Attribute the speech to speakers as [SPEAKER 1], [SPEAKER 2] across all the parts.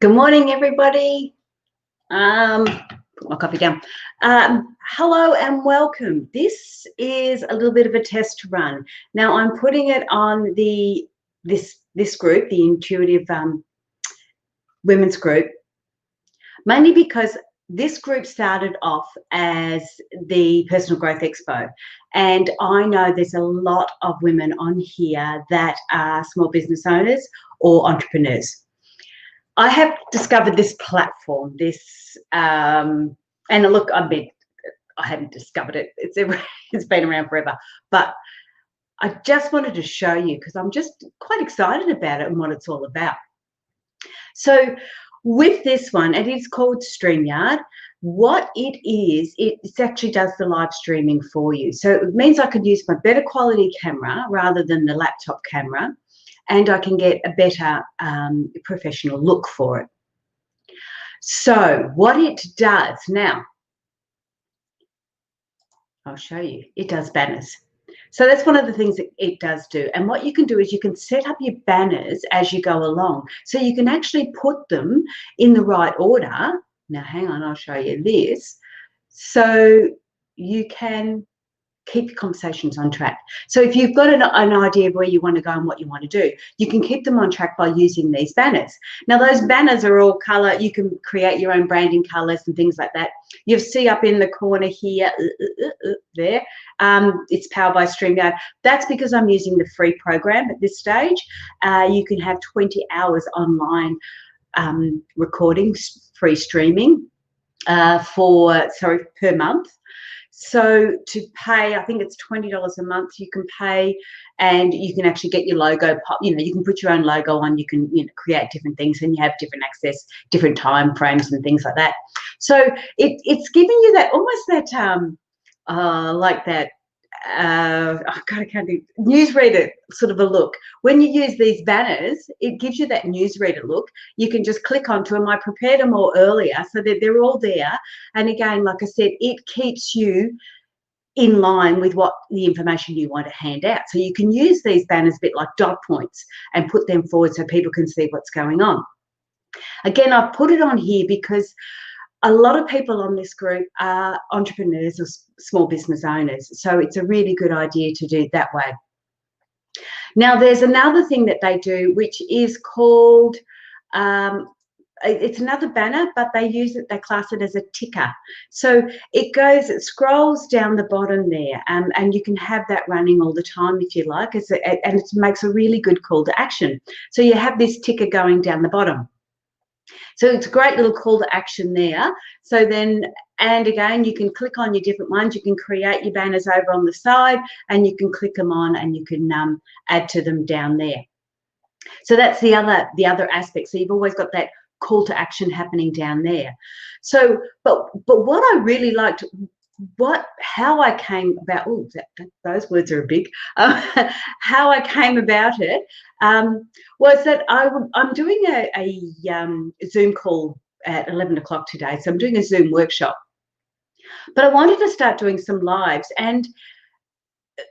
[SPEAKER 1] Good morning, everybody. Put my coffee down. Hello and welcome. This is a little bit of a test run. Now I'm putting it on this group, the Intuitive Women's Group, mainly because this group started off as the Personal Growth Expo, and I know there's a lot of women on here that are small business owners or entrepreneurs. I have discovered this platform, and look, I haven't discovered it. It's been around forever, but I just wanted to show you because I'm just quite excited about it and what it's all about. So with this one, it is called StreamYard. What it is, it actually does the live streaming for you. So it means I could use my better quality camera rather than the laptop camera, and I can get a better professional look for it. So what it does now, I'll show you, it does banners. So that's one of the things that it does do. And what you can do is you can set up your banners as you go along. So you can actually put them in the right order. Now, hang on, I'll show you this. So you can keep your conversations on track. So if you've got an idea of where you want to go and what you want to do, you can keep them on track by using these banners. Now, those banners are all colour. You can create your own branding colours and things like that. You'll see up in the corner here, there, it's powered by StreamYard. That's because I'm using the free program at this stage. You can have 20 hours online recordings, free streaming per month. So to pay, I think it's $20 a month you can pay, and you can actually get your logo, you can put your own logo on, you can create different things, and you have different access, different time frames and things like that. So it's giving you that, almost that, like that, I can't think, newsreader sort of a look. When you use these banners, it gives you that newsreader look. You can just click onto them. I prepared them all earlier so that they're all there. And again, like I said, it keeps you in line with what the information you want to hand out. So you can use these banners a bit like dot points and put them forward so people can see what's going on. Again, I've put it on here because a lot of people on this group are entrepreneurs or small business owners, so it's a really good idea to do it that way. Now, there's another thing that they do, which is called, it's another banner, but they class it as a ticker. So it scrolls down the bottom there, and you can have that running all the time if you like, and it makes a really good call to action. So you have this ticker going down the bottom. So it's a great little call to action there. So then, and again, you can click on your different ones. You can create your banners over on the side, and you can click them on, and you can add to them down there. So that's the other aspect. So you've always got that call to action happening down there. So, but what I really liked, how I came about, those words are big, how I came about it was that I'm doing a Zoom call at 11 o'clock today. So I'm doing a Zoom workshop, but I wanted to start doing some lives. And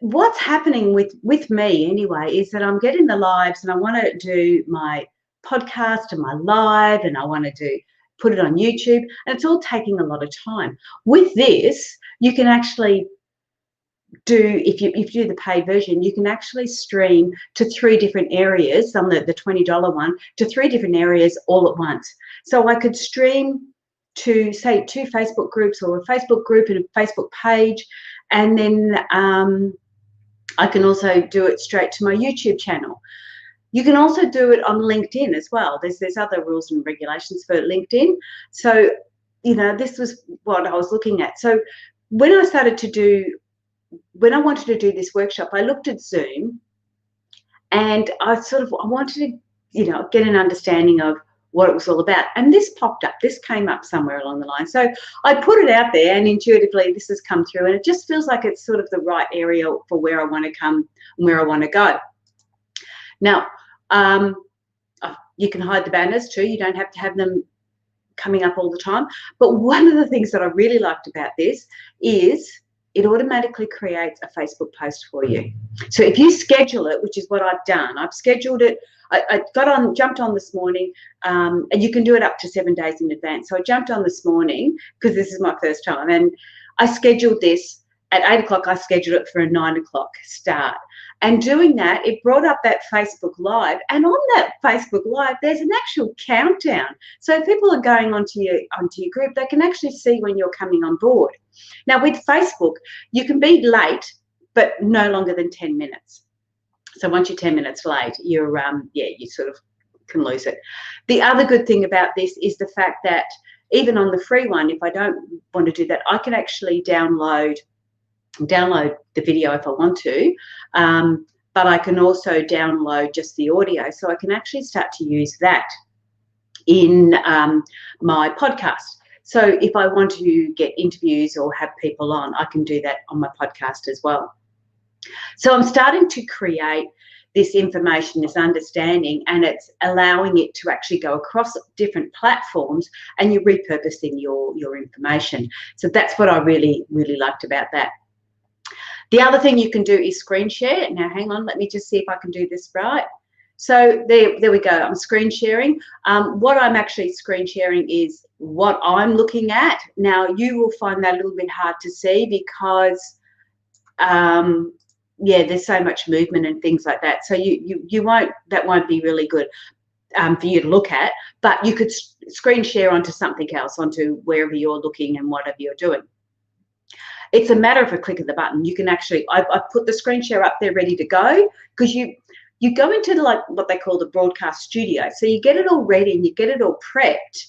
[SPEAKER 1] what's happening with me anyway is that I'm getting the lives, and I want to do my podcast and my live, and I want to put it on YouTube, and it's all taking a lot of time. With this, you can actually do, if you do the paid version, you can actually stream to 3 different areas, on the $20 one, to 3 different areas all at once. So I could stream to, say, 2 Facebook groups, or a Facebook group and a Facebook page, and then I can also do it straight to my YouTube channel. You can also do it on LinkedIn as well. There's other rules and regulations for LinkedIn. So, this was what I was looking at. So when I wanted to do this workshop, I looked at Zoom, and I wanted to, get an understanding of what it was all about. And this popped up. This came up somewhere along the line. So I put it out there, and intuitively this has come through, and it just feels like it's sort of the right area for where I want to come and where I want to go. Now, you can hide the banners too. You don't have to have them coming up all the time. But one of the things that I really liked about this is it automatically creates a Facebook post for you. So if you schedule it, which is what I've done, I've scheduled it. I jumped on this morning, and you can do it up to 7 days in advance. So I jumped on this morning because this is my first time, and I scheduled this at 8 o'clock. I scheduled it for a 9 o'clock start. And doing that, it brought up that Facebook Live. And on that Facebook Live, there's an actual countdown. So if people are going onto your group, they can actually see when you're coming on board. Now, with Facebook, you can be late, but no longer than 10 minutes. So once you're 10 minutes late, you're you sort of can lose it. The other good thing about this is the fact that even on the free one, if I don't want to do that, I can actually download the video if I want to, but I can also download just the audio. So I can actually start to use that in my podcast. So if I want to get interviews or have people on, I can do that on my podcast as well. So I'm starting to create this information, this understanding, and it's allowing it to actually go across different platforms, and you're repurposing your information. So that's what I really, really liked about that. The other thing you can do is screen share. Now, hang on, let me just see if I can do this right. So there we go. I'm screen sharing. What I'm actually screen sharing is what I'm looking at. Now, you will find that a little bit hard to see because there's so much movement and things like that. So that won't be really good for you to look at, but you could screen share onto something else, onto wherever you're looking and whatever you're doing. It's a matter of a click of the button. You can actually, I've put the screen share up there ready to go, because you go into like what they call the broadcast studio. So you get it all ready and you get it all prepped,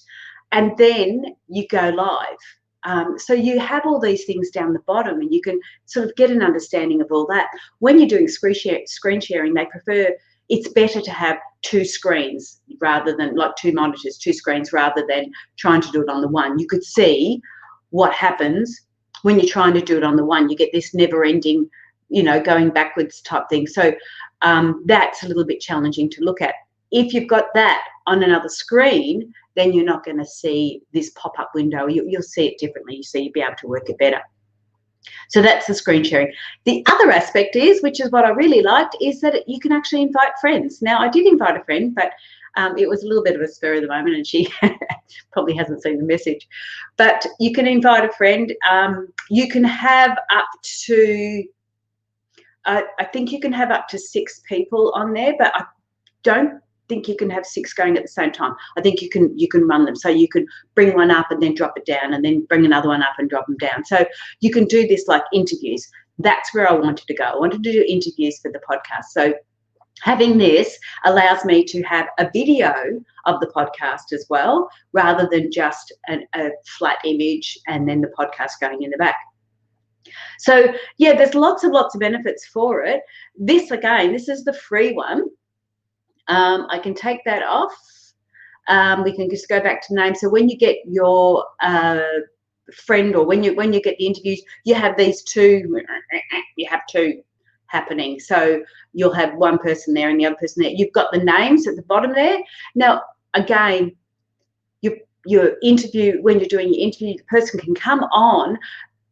[SPEAKER 1] and then you go live. So you have all these things down the bottom, and you can sort of get an understanding of all that. When you're doing screen sharing, they prefer, it's better to have two screens rather than like two monitors, two screens, rather than trying to do it on the one. You could see what happens when you're trying to do it on the one. You get this never ending, going backwards type thing. So that's a little bit challenging to look at. If you've got that on another screen, then you're not going to see this pop-up window. You'll see it differently. You'll be able to work it better. So that's the screen sharing. The other aspect is, which is what I really liked, is that you can actually invite friends. Now, I did invite a friend, but it was a little bit of a spur of the moment, and she probably hasn't seen the message. But you can invite a friend. You can have up to, I think you can have up to 6 people on there, but I don't think you can have 6 going at the same time. I think you can run them. So you can bring one up and then drop it down, and then bring another one up and drop them down. So you can do this like interviews. That's where I wanted to go. I wanted to do interviews for the podcast. So having this allows me to have a video of the podcast as well, rather than just a flat image and then the podcast going in the back. So yeah, there's lots of benefits for it. This, again, this is the free one. I can take that off. We can just go back to name. So when you get your friend, or when you get the interviews, you have these two. You have two happening. So you'll have one person there and the other person there. You've got the names at the bottom there. Now, again, your interview, when you're doing your interview, the person can come on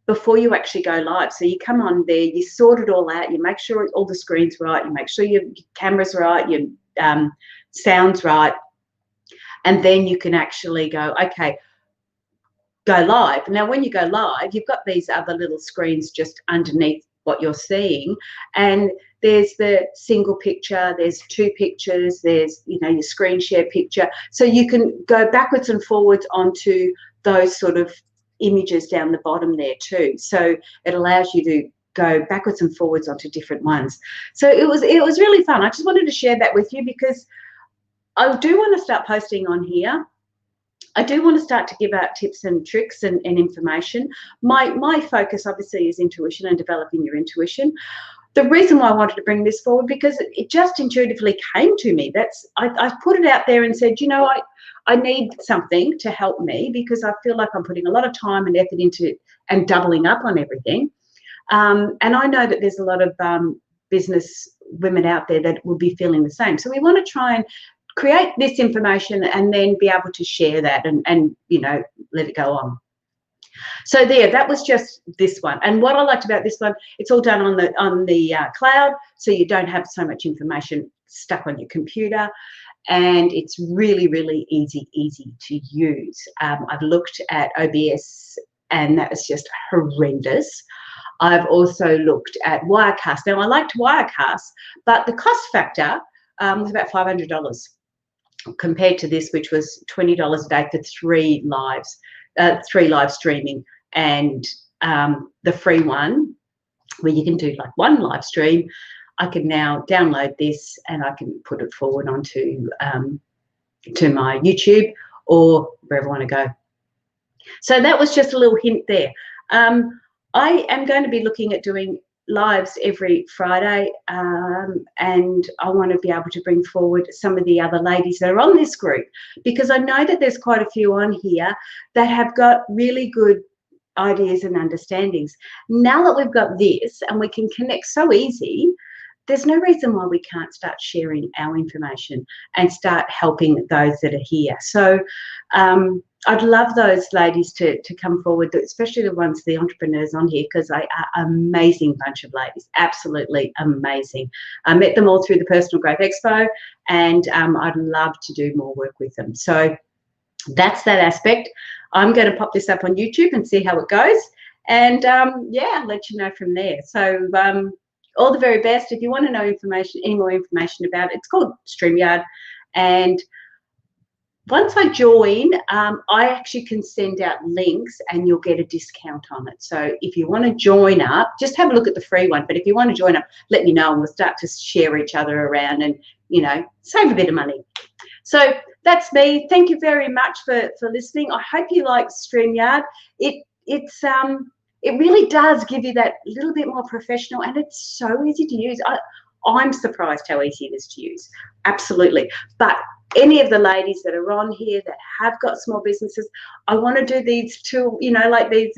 [SPEAKER 1] before you actually go live. So you come on there, you sort it all out, you make sure all the screen's right, you make sure your camera's right, your sound's right, and then you can actually go, okay, go live. Now, when you go live, you've got these other little screens just underneath what you're seeing, and there's the single picture, there's 2 pictures, there's your screen share picture, so you can go backwards and forwards onto those sort of images down the bottom there too. So it allows you to go backwards and forwards onto different ones. So it was really fun. I just wanted to share that with you, because I do want to start posting on here. I do want to start to give out tips and tricks and information. My focus obviously is intuition and developing your intuition. The reason why I wanted to bring this forward, because it just intuitively came to me. I put it out there and said, I need something to help me, because I feel like I'm putting a lot of time and effort into and doubling up on everything. And I know that there's a lot of business women out there that will be feeling the same. So we want to try and create this information and then be able to share that and let it go on. So there, that was just this one. And what I liked about this one, it's all done on the cloud, so you don't have so much information stuck on your computer, and it's really, really easy to use. I've looked at OBS, and that was just horrendous. I've also looked at Wirecast. Now, I liked Wirecast, but the cost factor was about $500 compared to this, which was $20 a day for 3 live streaming, and the free one where you can do like 1 live stream. I can now download this and I can put it forward onto to my YouTube or wherever I want to go. So that was just a little hint there. I am going to be looking at doing lives every Friday, and I want to be able to bring forward some of the other ladies that are on this group, because I know that there's quite a few on here that have got really good ideas and understandings. Now that we've got this and we can connect so easy, there's no reason why we can't start sharing our information and start helping those that are here. So I'd love those ladies to come forward, especially the ones, the entrepreneurs on here, because they are an amazing bunch of ladies, absolutely amazing. I met them all through the Personal Growth Expo, and I'd love to do more work with them. So that's that aspect. I'm going to pop this up on YouTube and see how it goes, and yeah, let you know from there. So all the very best. If you want to know information, any more information about it, it's called StreamYard, and once I join, I actually can send out links and you'll get a discount on it. So if you want to join up, just have a look at the free one. But if you want to join up, let me know and we'll start to share each other around and, you know, save a bit of money. So that's me. Thank you very much for listening. I hope you like StreamYard. It really does give you that little bit more professional, and it's so easy to use. I'm surprised how easy it is to use. Absolutely. But any of the ladies that are on here that have got small businesses, I want to do these two, you know, like these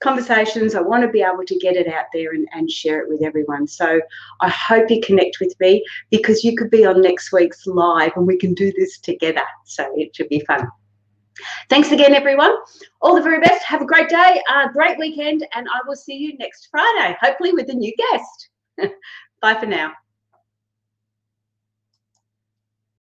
[SPEAKER 1] conversations. I want to be able to get it out there and share it with everyone. So I hope you connect with me, because you could be on next week's live and we can do this together. So it should be fun. Thanks again, everyone. All the very best. Have a great day, great weekend, and I will see you next Friday, hopefully with a new guest. Bye for now.